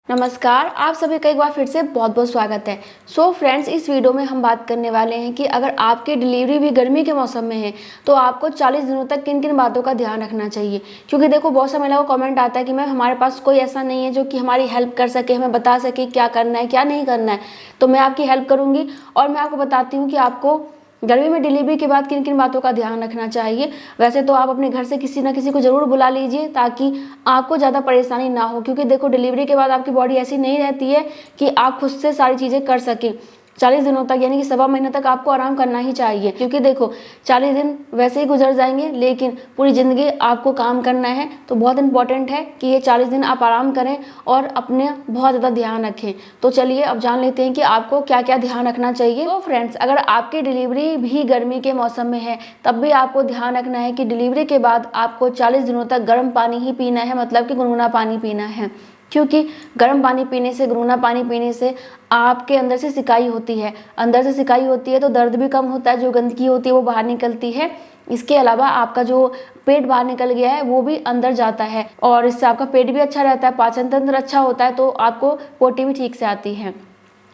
नमस्कार, आप सभी का एक बार फिर से बहुत बहुत स्वागत है। सो फ्रेंड्स, इस वीडियो में हम बात करने वाले हैं कि अगर आपकी डिलीवरी भी गर्मी के मौसम में है तो आपको 40 दिनों तक किन किन बातों का ध्यान रखना चाहिए। क्योंकि देखो, बहुत सा महिलाओं को कमेंट आता है कि मैम हमारे पास कोई ऐसा नहीं है जो कि हमारी हेल्प कर सके, हमें बता सके क्या करना है क्या नहीं करना है। तो मैं आपकी हेल्प करूँगी और मैं आपको बताती हूँ कि आपको गर्मी में डिलीवरी के बाद किन किन बातों का ध्यान रखना चाहिए। वैसे तो आप अपने घर से किसी ना किसी को ज़रूर बुला लीजिए ताकि आपको ज़्यादा परेशानी ना हो, क्योंकि देखो डिलीवरी के बाद आपकी बॉडी ऐसी नहीं रहती है कि आप खुद से सारी चीज़ें कर सकें। 40 दिनों तक यानी कि सवा महीने तक आपको आराम करना ही चाहिए, क्योंकि देखो 40 दिन वैसे ही गुजर जाएंगे लेकिन पूरी ज़िंदगी आपको काम करना है। तो बहुत इंपॉर्टेंट है कि ये 40 दिन आप आराम करें और अपने बहुत ज़्यादा ध्यान रखें। तो चलिए अब जान लेते हैं कि आपको क्या क्या ध्यान रखना चाहिए। तो फ्रेंड्स, अगर आपकी डिलीवरी भी गर्मी के मौसम में है तब भी आपको ध्यान रखना है कि डिलीवरी के बाद आपको 40 दिनों तक गर्म पानी ही पीना है, मतलब कि गुनगुना पानी पीना है। क्योंकि गर्म पानी पीने से, गुनगुना पानी पीने से आपके अंदर से सिकाई होती है। अंदर से सिकाई होती है तो दर्द भी कम होता है, जो गंदगी होती है वो बाहर निकलती है। इसके अलावा आपका जो पेट बाहर निकल गया है वो भी अंदर जाता है और इससे आपका पेट भी अच्छा रहता है, पाचन तंत्र अच्छा होता है, तो आपको पोटी भी ठीक से आती है।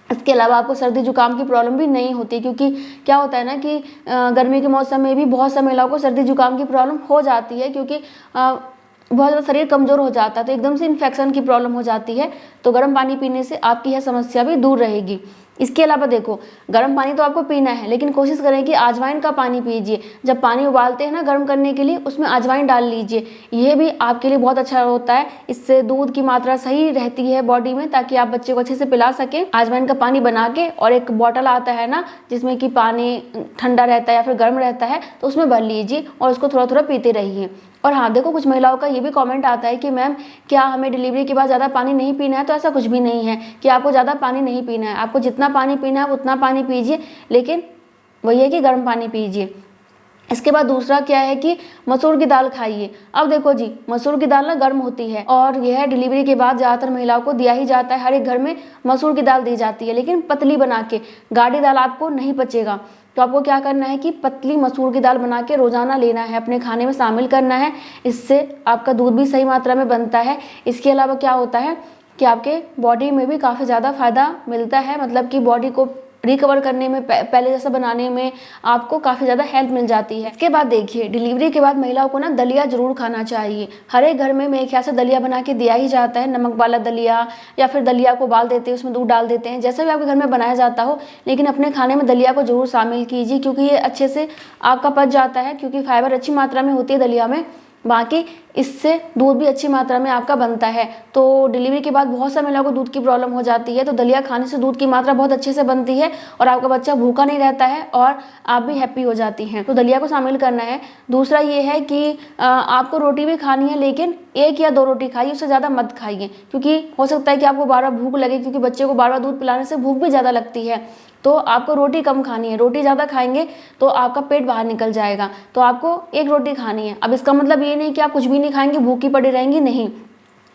इसके अलावा आपको सर्दी जुकाम की प्रॉब्लम भी नहीं होती, क्योंकि क्या होता है ना कि गर्मी के मौसम में भी बहुत सा महिलाओं को सर्दी जुकाम की प्रॉब्लम हो जाती है, क्योंकि बहुत ज़्यादा शरीर कमज़ोर हो जाता है तो एकदम से इन्फेक्शन की प्रॉब्लम हो जाती है। तो गर्म पानी पीने से आपकी यह समस्या भी दूर रहेगी। इसके अलावा देखो, गर्म पानी तो आपको पीना है लेकिन कोशिश करें कि अजवाइन का पानी पीजिए। जब पानी उबालते हैं ना गर्म करने के लिए, उसमें अजवाइन डाल लीजिए, यह भी आपके लिए बहुत अच्छा होता है। इससे दूध की मात्रा सही रहती है बॉडी में, ताकि आप बच्चे को अच्छे से पिला सकें। अजवाइन का पानी बना के, और एक बॉटल आता है ना जिसमें कि पानी ठंडा रहता है या फिर गर्म रहता है, तो उसमें भर लीजिए और उसको थोड़ा थोड़ा पीते रहिए। और हाँ देखो, कुछ महिलाओं का ये भी कमेंट आता है कि मैम क्या हमें डिलीवरी के बाद ज़्यादा पानी नहीं पीना है। तो ऐसा कुछ भी नहीं है कि आपको ज़्यादा पानी नहीं पीना है। आपको जितना पानी पीना है उतना पानी पीजिए, लेकिन वही है कि गर्म पानी पीजिए। इसके बाद दूसरा क्या है कि मसूर की दाल खाइए। अब देखो जी, मसूर की दाल ना गर्म होती है और यह डिलीवरी के बाद ज़्यादातर महिलाओं को दिया ही जाता है। हर एक घर में मसूर की दाल दी जाती है, लेकिन पतली बना के। गाढ़ी दाल आपको नहीं पचेगा। तो आपको क्या करना है कि पतली मसूर की दाल बना के रोज़ाना लेना है, अपने खाने में शामिल करना है। इससे आपका दूध भी सही मात्रा में बनता है। इसके अलावा क्या होता है कि आपके बॉडी में भी काफ़ी ज़्यादा फ़ायदा मिलता है, मतलब कि बॉडी को रिकवर करने में, पहले जैसा बनाने में आपको काफ़ी ज़्यादा हेल्प मिल जाती है। इसके बाद देखिए, डिलीवरी के बाद महिलाओं को ना दलिया ज़रूर खाना चाहिए। हर एक घर में मेरे ख्याल से दलिया बना के दिया ही जाता है, नमक वाला दलिया, या फिर दलिया को उबाल देते हैं, उसमें दूध डाल देते हैं, जैसा भी आपके घर में बनाया जाता हो। लेकिन अपने खाने में दलिया को ज़रूर शामिल कीजिए, क्योंकि ये अच्छे से आपका पच जाता है, क्योंकि फाइबर अच्छी मात्रा में होती है दलिया में। बाकी इससे दूध भी अच्छी मात्रा में आपका बनता है। तो डिलीवरी के बाद बहुत सा महिलाओं को दूध की प्रॉब्लम हो जाती है, तो दलिया खाने से दूध की मात्रा बहुत अच्छे से बनती है और आपका बच्चा भूखा नहीं रहता है और आप भी हैप्पी हो जाती हैं। तो दलिया को शामिल करना है। दूसरा ये है कि आपको रोटी भी खानी है, लेकिन 1 या 2 रोटी खाइए, उससे ज़्यादा मत खाइए, क्योंकि हो सकता है कि आपको बार बार भूख लगे, क्योंकि बच्चे को बार बार दूध पिलाने से भूख भी ज़्यादा लगती है। तो आपको रोटी कम खानी है। रोटी ज़्यादा खाएंगे तो आपका पेट बाहर निकल जाएगा। तो आपको 1 रोटी खानी है। अब इसका मतलब ये नहीं कि आप कुछ भी नहीं खाएंगे, भूखी पड़ी रहेंगी, नहीं।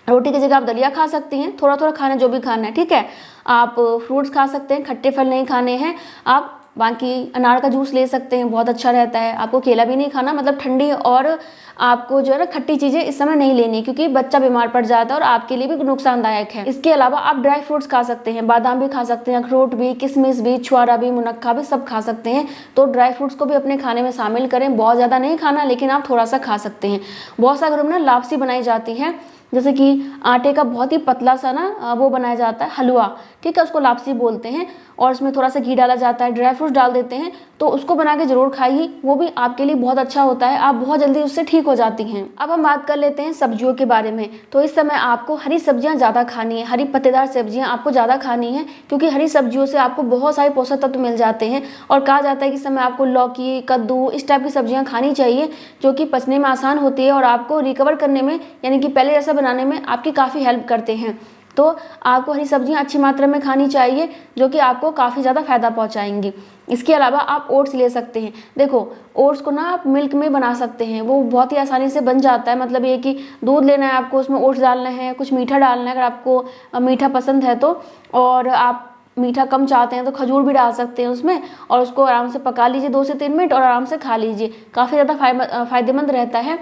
रोटी की जगह आप दलिया खा सकती हैं, थोड़ा थोड़ा खाना जो भी खाना है, ठीक है। आप फ्रूट्स खा सकते हैं, खट्टे फल नहीं खाने हैं। आप बाकी अनार का जूस ले सकते हैं, बहुत अच्छा रहता है। आपको केला भी नहीं खाना, मतलब ठंडी और आपको जो है ना खट्टी चीज़ें इस समय नहीं लेनी, क्योंकि बच्चा बीमार पड़ जाता है और आपके लिए भी नुकसानदायक है। इसके अलावा आप ड्राई फ्रूट्स खा सकते हैं, बादाम भी खा सकते हैं, अखरोट भी, किशमिश भी, छुआरा भी, मुनक्का भी, सब खा सकते हैं। तो ड्राई फ्रूट्स को भी अपने खाने में शामिल करें। बहुत ज़्यादा नहीं खाना, लेकिन आप थोड़ा सा खा सकते हैं। बहुत सा घरों में ना लापसी बनाई जाती है, जैसे कि आटे का बहुत ही पतला सा ना वो बनाया जाता है हलवा, ठीक है, उसको लापसी बोलते हैं, और उसमें थोड़ा सा घी डाला जाता है, ड्राई फ्रूट्स डाल देते हैं। तो उसको बना के ज़रूर खाइए, वो भी आपके लिए बहुत अच्छा होता है। आप बहुत जल्दी उससे ठीक हो जाती हैं। अब हम बात कर लेते हैं सब्जियों के बारे में। तो इस समय आपको हरी सब्जियां ज़्यादा खानी है, हरी पत्तेदार सब्जियां आपको ज़्यादा खानी है, क्योंकि हरी सब्जियों से आपको बहुत सारे पोषक तत्व मिल जाते हैं। और कहा जाता है कि इस समय आपको लौकी, कद्दू, इस टाइप की सब्जियाँ खानी चाहिए, जो कि पचने में आसान होती है और आपको रिकवर करने में, यानी कि पहले जैसा बनाने में आपकी काफ़ी हेल्प करते हैं। तो आपको हरी सब्जियां अच्छी मात्रा में खानी चाहिए, जो कि आपको काफ़ी ज़्यादा फायदा पहुंचाएंगी। इसके अलावा आप ओट्स ले सकते हैं। देखो, ओट्स को ना आप मिल्क में बना सकते हैं, वो बहुत ही आसानी से बन जाता है। मतलब ये कि दूध लेना है आपको, उसमें ओट्स डालना है, कुछ मीठा डालना है अगर आपको मीठा पसंद है तो, और आप मीठा कम चाहते हैं तो खजूर भी डाल सकते हैं उसमें, और उसको आराम से पका लीजिए 2 से 3 मिनट और आराम से खा लीजिए। काफ़ी ज़्यादा फायदेमंद रहता है।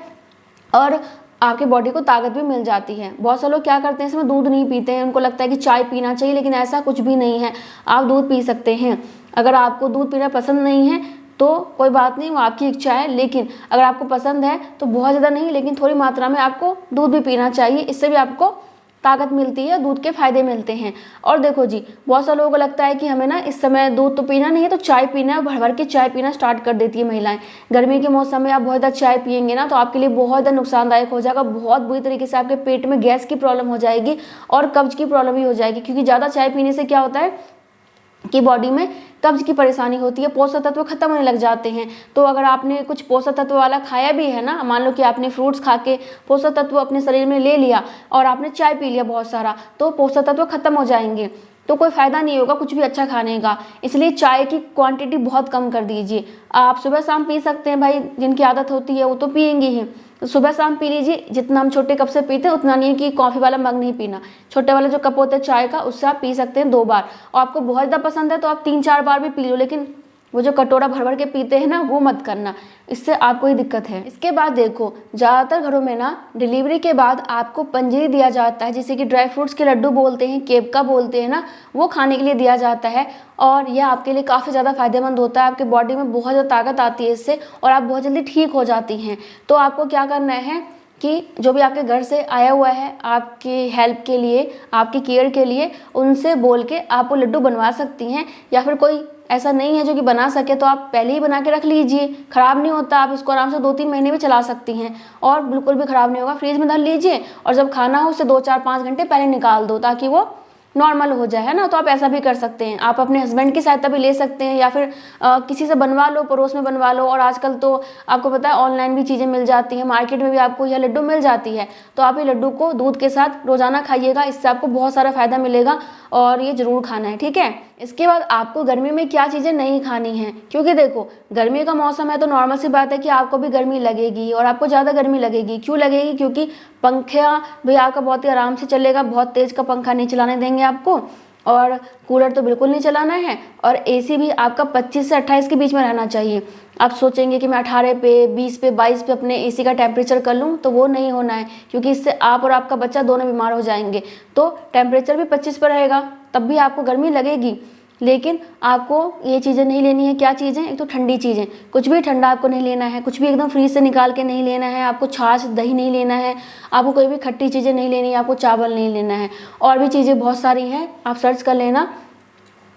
और आपके बॉडी को ताकत भी मिल जाती है। बहुत सारे लोग क्या करते हैं, इसमें दूध नहीं पीते हैं, उनको लगता है कि चाय पीना चाहिए, लेकिन ऐसा कुछ भी नहीं है। आप दूध पी सकते हैं। अगर आपको दूध पीना पसंद नहीं है तो कोई बात नहीं, वो आपकी इच्छा है, लेकिन अगर आपको पसंद है तो बहुत ज़्यादा नहीं, लेकिन थोड़ी मात्रा में आपको दूध भी पीना चाहिए। इससे भी आपको ताकत मिलती है, दूध के फायदे मिलते हैं। और देखो जी, बहुत सारे लोगों को लगता है कि हमें ना इस समय दूध तो पीना नहीं है, तो चाय पीना है, भर भर के चाय पीना स्टार्ट कर देती है महिलाएं। गर्मी के मौसम में आप बहुत ज़्यादा चाय पियेंगे ना, तो आपके लिए बहुत ज़्यादा नुकसानदायक हो जाएगा। बहुत बुरी तरीके से आपके पेट में गैस की प्रॉब्लम हो जाएगी और कब्ज की प्रॉब्लम भी हो जाएगी, क्योंकि ज़्यादा चाय पीने से क्या होता है कि बॉडी में कब्ज की परेशानी होती है, पोषक तत्व खत्म होने लग जाते हैं। तो अगर आपने कुछ पोषक तत्व वाला खाया भी है ना, मान लो कि आपने फ्रूट्स खा के पोषक तत्व अपने शरीर में ले लिया और आपने चाय पी लिया बहुत सारा, तो पोषक तत्व खत्म हो जाएंगे, तो कोई फायदा नहीं होगा कुछ भी अच्छा खाने का। इसलिए चाय की क्वांटिटी बहुत कम कर दीजिए। आप सुबह शाम पी सकते हैं भाई, जिनकी आदत होती है वो तो पियेंगे ही, तो सुबह शाम पी लीजिए। जितना हम छोटे कप से पीते हैं उतना नहीं कि कॉफ़ी वाला मग नहीं पीना, छोटे वाला जो कप होता है चाय का, उससे आप पी सकते हैं 2 बार। और आपको बहुत ज़्यादा पसंद है तो आप 3-4 बार भी पी लो, लेकिन वो जो कटोरा भर भर के पीते हैं ना, वो मत करना, इससे आपको ही दिक्कत है। इसके बाद देखो, ज़्यादातर घरों में ना डिलीवरी के बाद आपको पंजीरी दिया जाता है, जिसे कि ड्राई फ्रूट्स के लड्डू बोलते हैं, केवका बोलते हैं ना, वो खाने के लिए दिया जाता है। और यह आपके लिए काफ़ी ज़्यादा फायदेमंद होता है, आपके बॉडी में बहुत ज़्यादा ताकत आती है इससे, और आप बहुत जल्दी ठीक हो जाती हैं। तो आपको क्या करना है कि जो भी आपके घर से आया हुआ है आपकी हेल्प के लिए, आपकी केयर के लिए, उनसे बोल के आप वो लड्डू बनवा सकती हैं। या फिर कोई ऐसा नहीं है जो कि बना सके तो आप पहले ही बना के रख लीजिए, ख़राब नहीं होता, आप इसको आराम से 2-3 महीने भी चला सकती हैं और बिल्कुल भी ख़राब नहीं होगा। फ्रीज में धर लीजिए और जब खाना हो उससे 2-4-5 घंटे पहले निकाल दो, ताकि वो नॉर्मल हो जाए, है ना। तो आप ऐसा भी कर सकते हैं। आप अपने हस्बैंड की सहायता भी ले सकते हैं, या फिर किसी से बनवा लो, पड़ोस में बनवा लो। और आजकल तो आपको पता है ऑनलाइन भी चीज़ें मिल जाती हैं, मार्केट में भी आपको यह लड्डू मिल जाती है। तो आप ये लड्डू को दूध के साथ रोजाना खाइएगा, इससे आपको बहुत सारा फायदा मिलेगा और ये जरूर खाना है, ठीक है। इसके बाद आपको गर्मी में क्या चीज़ें नहीं खानी हैं, क्योंकि देखो गर्मी का मौसम है तो नॉर्मल सी बात है कि आपको भी गर्मी लगेगी और आपको ज़्यादा गर्मी लगेगी। क्यों लगेगी? क्योंकि पंखा भी आपका बहुत ही आराम से चलेगा, बहुत तेज़ का पंखा नहीं चलाने देंगे आपको, और कूलर तो बिल्कुल नहीं चलाना है, और एसी भी आपका 25 से 28 के बीच में रहना चाहिए। आप सोचेंगे कि मैं 18 पे, 20 पे, 22 पे अपने एसी का टेम्परेचर कर लूँ, तो वो नहीं होना है, क्योंकि इससे आप और आपका बच्चा दोनों बीमार हो जाएंगे। तो टेम्परेचर भी 25 पर रहेगा, तब भी आपको गर्मी लगेगी। लेकिन आपको ये चीज़ें नहीं लेनी है। क्या चीज़ें? एक तो ठंडी चीज़ें, कुछ भी ठंडा आपको नहीं लेना है, कुछ भी एकदम फ्रीज से निकाल के नहीं लेना है, आपको छाछ दही नहीं लेना है, आपको कोई भी खट्टी चीज़ें नहीं लेनी है, आपको चावल नहीं लेना है। और भी चीज़ें बहुत सारी हैं, आप सर्च कर लेना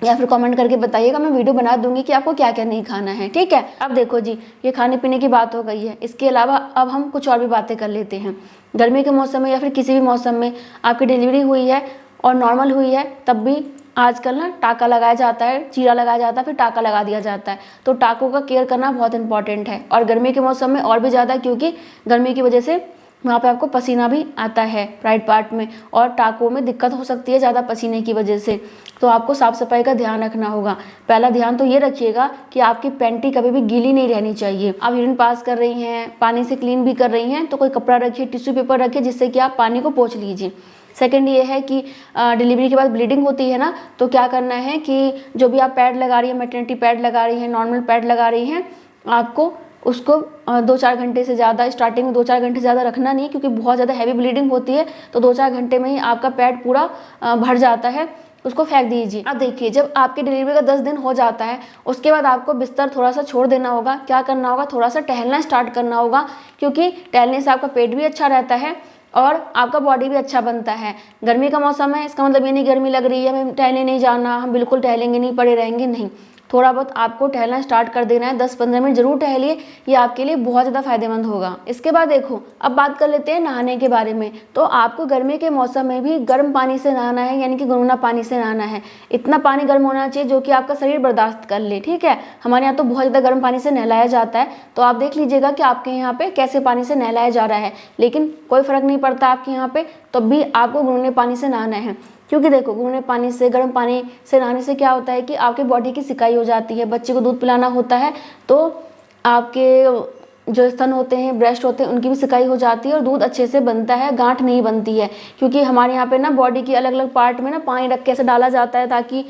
या फिर कमेंट करके बताइएगा, मैं वीडियो बना दूंगी कि आपको क्या क्या नहीं खाना है, ठीक है। अब देखो जी, ये खाने पीने की बात हो गई है। इसके अलावा अब हम कुछ और भी बातें कर लेते हैं। गर्मी के मौसम में या फिर किसी भी मौसम में आपकी डिलीवरी हुई है और नॉर्मल हुई है, तब भी आजकल ना टाका लगाया जाता है, चीरा लगाया जाता है, फिर टाका लगा दिया जाता है। तो टाकों का केयर करना बहुत इंपॉर्टेंट है, और गर्मी के मौसम में और भी ज़्यादा, क्योंकि गर्मी की वजह से वहाँ पे आपको पसीना भी आता है प्राइवेट पार्ट में, और टाकों में दिक्कत हो सकती है ज़्यादा पसीने की वजह से। तो आपको साफ़ सफाई का ध्यान रखना होगा। पहला ध्यान तो ये रखिएगा कि आपकी पैंटी कभी भी गीली नहीं रहनी चाहिए। आप यूरिन पास कर रही हैं, पानी से क्लीन भी कर रही हैं, तो कोई कपड़ा रखिए, टिश्यू पेपर रखिए, जिससे कि आप पानी को पोंछ लीजिए। सेकेंड ये है कि डिलीवरी के बाद ब्लीडिंग होती है ना, तो क्या करना है कि जो भी आप पैड लगा रही हैं, मैटरनिटी पैड लगा रही हैं, नॉर्मल पैड लगा रही हैं, आपको उसको 2-4 घंटे से ज़्यादा, स्टार्टिंग में 2-4 घंटे ज़्यादा रखना नहीं, क्योंकि बहुत ज़्यादा हैवी ब्लीडिंग होती है। तो 2-4 घंटे में ही आपका पैड पूरा भर जाता है, उसको फेंक दीजिए। अब देखिए, जब आपकी डिलीवरी का 10 दिन हो जाता है, उसके बाद आपको बिस्तर थोड़ा सा छोड़ देना होगा। क्या करना होगा? थोड़ा सा टहलना स्टार्ट करना होगा, क्योंकि टहलने से आपका पेट भी अच्छा रहता है और आपका बॉडी भी अच्छा बनता है। गर्मी का मौसम है, इसका मतलब ये नहीं गर्मी लग रही है हमें टहलने नहीं जाना, हम बिल्कुल टहलेंगे नहीं, पड़े रहेंगे, नहीं। थोड़ा बहुत आपको टहलना स्टार्ट कर देना है, 10-15 मिनट जरूर टहलिए, ये आपके लिए बहुत ज़्यादा फायदेमंद होगा। इसके बाद देखो, अब बात कर लेते हैं नहाने के बारे में। तो आपको गर्मी के मौसम में भी गर्म पानी से नहाना है, यानी कि गुनगुना पानी से नहाना है। इतना पानी गर्म होना चाहिए जो कि आपका शरीर बर्दाश्त कर ले, ठीक है। हमारे यहाँ तो बहुत ज़्यादा गर्म पानी से नहलाया जाता है, तो आप देख लीजिएगा कि आपके यहाँ पे कैसे पानी से नहलाया जा रहा है। लेकिन कोई फ़र्क नहीं पड़ता आपके यहाँ पे, तब भी आपको गुनगुने पानी से नहाना है। क्योंकि देखो, गुनगुने पानी से, गर्म पानी से नहाने से क्या होता है कि आपके बॉडी की सिकाई हो जाती है। बच्चे को दूध पिलाना होता है, तो आपके जो स्तन होते हैं, ब्रेस्ट होते हैं, उनकी भी सिकाई हो जाती है और दूध अच्छे से बनता है, गांठ नहीं बनती है। क्योंकि हमारे यहाँ पे ना बॉडी की अलग अलग पार्ट में ना पानी रख के ऐसे डाला जाता है ताकि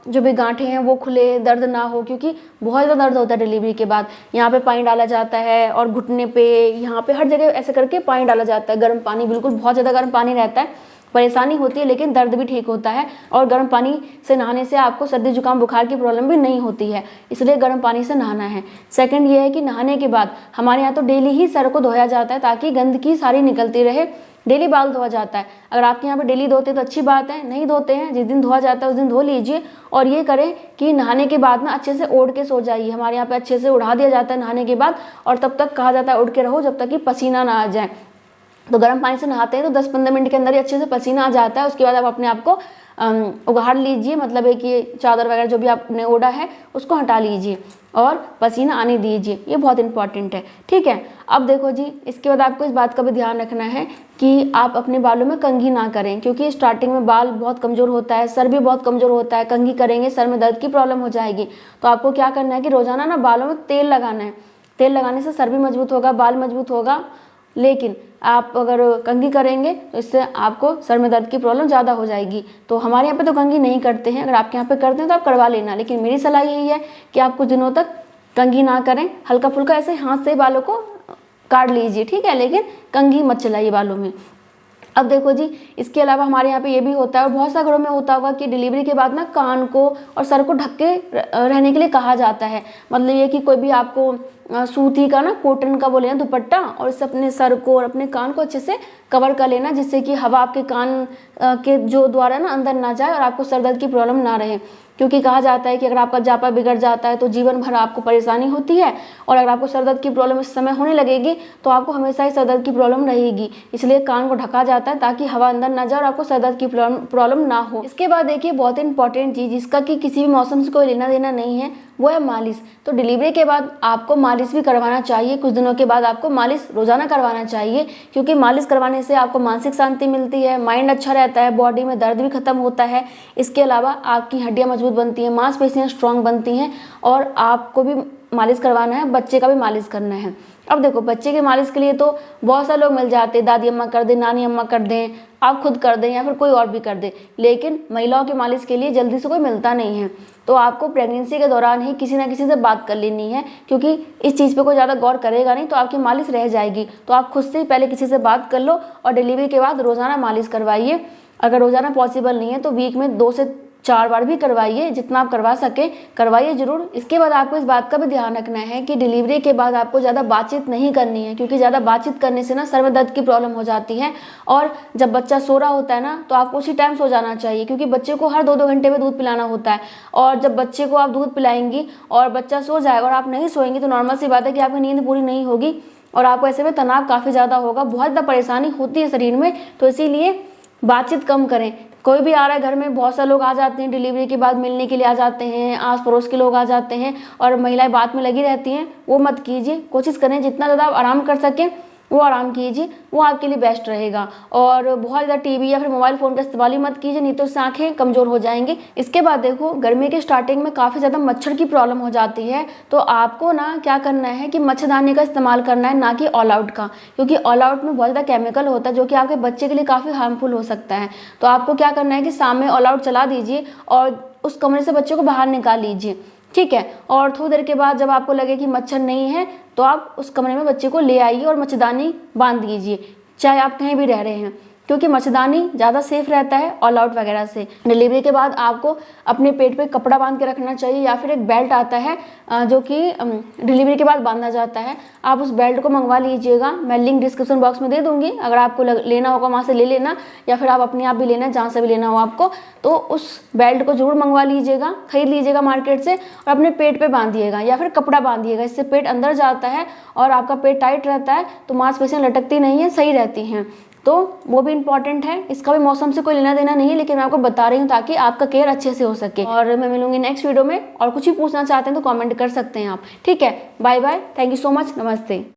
जो भी गांठें हैं वो खुले, दर्द ना हो, क्योंकि बहुत ज़्यादा दर्द होता है डिलीवरी के बाद। यहाँ पे पानी डाला जाता है और घुटने पे, यहाँ पे हर जगह ऐसे करके पानी डाला जाता है, गर्म पानी, बिल्कुल बहुत ज़्यादा गर्म पानी रहता है। परेशानी होती है लेकिन दर्द भी ठीक होता है, और गर्म पानी से नहाने से आपको सर्दी जुकाम बुखार की प्रॉब्लम भी नहीं होती है, इसलिए गर्म पानी से नहाना है। सेकंड ये है कि नहाने के बाद हमारे यहाँ तो डेली ही सर को धोया जाता है ताकि गंदगी सारी निकलती रहे। डेली बाल धोया जाता है। अगर आपके यहाँ पे डेली धोते हैं तो अच्छी बात है, नहीं धोते हैं, जिस दिन धोया जाता है उस दिन धो लीजिए। और ये करें कि नहाने के बाद ना अच्छे से ओढ़ के सो जाइए। हमारे यहाँ पे अच्छे से उड़ा दिया जाता है नहाने के बाद, और तब तक कहा जाता है उड़ के रहो जब तक कि पसीना ना आ जाए। तो गर्म पानी से नहाते हैं तो 10-15 मिनट के अंदर ही अच्छे से पसीना आ जाता है। उसके बाद आप अपने आप को उघाड़ लीजिए, मतलब है कि चादर वगैरह जो भी आपने ओढ़ा है उसको हटा लीजिए और पसीना आने दीजिए, ये बहुत इंपॉर्टेंट है। ठीक है, अब देखो जी, इसके बाद आपको इस बात का भी ध्यान रखना है कि आप अपने बालों में कंघी ना करें, क्योंकि स्टार्टिंग में बाल बहुत कमज़ोर होता है, सर भी बहुत कमज़ोर होता है। कंघी करेंगे सर में दर्द की प्रॉब्लम हो जाएगी। तो आपको क्या करना है कि रोज़ाना ना बालों में तेल लगाना है। तेल लगाने से सर भी मजबूत होगा, बाल मजबूत होगा। लेकिन आप अगर कंघी करेंगे तो इससे आपको सर में दर्द की प्रॉब्लम ज़्यादा हो जाएगी। तो हमारे यहाँ पे तो कंघी नहीं करते हैं, अगर आपके यहाँ पे करते हैं तो आप करवा लेना। लेकिन मेरी सलाह यही है कि आप कुछ दिनों तक कंघी ना करें, हल्का फुल्का ऐसे हाथ से बालों को काट लीजिए, ठीक है, लेकिन कंघी मत चलाइए बालों में। अब देखो जी, इसके अलावा हमारे यहाँ पे ये भी होता है और बहुत सा घरों में होता होगा कि डिलीवरी के बाद ना कान को और सर को ढक के रहने के लिए कहा जाता है। मतलब ये कि कोई भी आपको सूती का ना, कॉटन का बोले ना दुपट्टा, और इससे अपने सर को और अपने कान को अच्छे से कवर कर लेना, जिससे कि हवा आपके कान के जो द्वारा ना अंदर ना जाए और आपको सर दर्द की प्रॉब्लम ना रहे। क्योंकि कहा जाता है कि अगर आपका जापा बिगड़ जाता है तो जीवन भर आपको परेशानी होती है, और अगर आपको सर दर्द की प्रॉब्लम इस समय होने लगेगी तो आपको हमेशा ही सर दर्द की प्रॉब्लम रहेगी। इसलिए कान को ढका जाता है ताकि हवा अंदर ना जाए और आपको सर दर्द की प्रॉब्लम ना हो। इसके बाद देखिए, बहुत इंपॉर्टेंट चीज़ जिसका कि किसी भी मौसम से कोई लेना देना नहीं है, वो है मालिश। तो डिलीवरी के बाद आपको मालिश भी करवाना चाहिए। कुछ दिनों के बाद आपको मालिश रोजाना करवाना चाहिए, क्योंकि मालिश करवाने से आपको मानसिक शांति मिलती है, माइंड अच्छा रहता है, बॉडी में दर्द भी खत्म होता है। इसके अलावा आपकी हड्डियां मजबूत बनती हैं, मांसपेशियां स्ट्रांग बनती हैं, और आपको भी मालिश करवाना है, बच्चे का भी मालिश करना है। अब देखो, बच्चे के मालिश के लिए तो बहुत सारे लोग मिल जाते हैं, दादी अम्मा कर दें, नानी अम्मा कर दें, आप खुद कर दें, या फिर कोई और भी कर दे। लेकिन महिलाओं की मालिश के लिए जल्दी से कोई मिलता नहीं है। तो आपको प्रेगनेंसी के दौरान ही किसी ना किसी से बात कर लेनी है, क्योंकि इस चीज़ पे कोई ज़्यादा गौर करेगा नहीं तो आपकी मालिश रह जाएगी। तो आप खुद से ही पहले किसी से बात कर लो और डिलीवरी के बाद रोज़ाना मालिश करवाइए। अगर रोज़ाना पॉसिबल नहीं है तो वीक में 2 से 4 बार भी करवाइए, जितना आप करवा सके करवाइए जरूर। इसके बाद आपको इस बात का भी ध्यान रखना है कि डिलीवरी के बाद आपको ज़्यादा बातचीत नहीं करनी है, क्योंकि ज़्यादा बातचीत करने से ना सर में दर्द की प्रॉब्लम हो जाती है। और जब बच्चा सो रहा होता है ना, तो आपको उसी टाइम सो जाना चाहिए, क्योंकि बच्चे को हर 2-2 घंटे में दूध पिलाना होता है। और जब बच्चे को आप दूध पिलाएंगी और बच्चा सो जाएगा और आप नहीं सोएंगी, तो नॉर्मल सी बात है कि आपकी नींद पूरी नहीं होगी और आपको ऐसे में तनाव काफ़ी ज़्यादा होगा, बहुत ज़्यादा परेशानी होती है शरीर में। तो इसीलिए बातचीत कम करें। कोई भी आ रहा है घर में, बहुत सारे लोग आ जाते हैं डिलीवरी के बाद, मिलने के लिए आ जाते हैं, आस पड़ोस के लोग आ जाते हैं और महिलाएं बात में लगी रहती हैं, वो मत कीजिए। कोशिश करें जितना ज़्यादा आप आराम कर सकें वो आराम कीजिए, वो आपके लिए बेस्ट रहेगा। और बहुत ज़्यादा टीवी या फिर मोबाइल फ़ोन का इस्तेमाल ही मत कीजिए, नहीं तो इससे आँखें कमज़ोर हो जाएंगी। इसके बाद देखो, गर्मी के स्टार्टिंग में काफ़ी ज़्यादा मच्छर की प्रॉब्लम हो जाती है, तो आपको ना क्या करना है कि मच्छरदानी का इस्तेमाल करना है, ना कि ऑल आउट का, क्योंकि ऑल आउट में बहुत ज़्यादा केमिकल होता है जो कि आपके बच्चे के लिए काफ़ी हार्मफुल हो सकता है। तो आपको क्या करना है कि शाम में ऑल आउट चला दीजिए और उस कमरे से बच्चे को बाहर निकाल लीजिए, ठीक है। और थोड़ी देर के बाद जब आपको लगे कि मच्छर नहीं है तो आप उस कमरे में बच्चे को ले आइए और मच्छरदानी बांध दीजिए, चाहे आप कहीं भी रह रहे हैं, क्योंकि मच्छरदानी ज़्यादा सेफ रहता है ऑल आउट वगैरह से। डिलीवरी के बाद आपको अपने पेट पे कपड़ा बांध के रखना चाहिए, या फिर एक बेल्ट आता है जो कि डिलीवरी के बाद बांधा जाता है, आप उस बेल्ट को मंगवा लीजिएगा। मैं लिंक डिस्क्रिप्शन बॉक्स में दे दूंगी, अगर आपको लेना होगा वहाँ से ले लेना, या फिर आप अपने आप भी लेना, जहाँ से भी लेना हो आपको। तो उस बेल्ट को जरूर मंगवा लीजिएगा, खरीद लीजिएगा मार्केट से, और अपने पेट पे बांधिएगा या फिर कपड़ा बांधिएगा। इससे पेट अंदर जाता है और आपका पेट टाइट रहता है, तो मांसपेशियां लटकती नहीं है, सही रहती हैं। तो वो भी इम्पॉर्टेंट है। इसका भी मौसम से कोई लेना देना नहीं है, लेकिन मैं आपको बता रही हूँ ताकि आपका केयर अच्छे से हो सके। और मैं मिलूंगी नेक्स्ट वीडियो में, और कुछ भी पूछना चाहते हैं तो कमेंट कर सकते हैं आप, ठीक है। Bye bye, thank you so much, नमस्ते।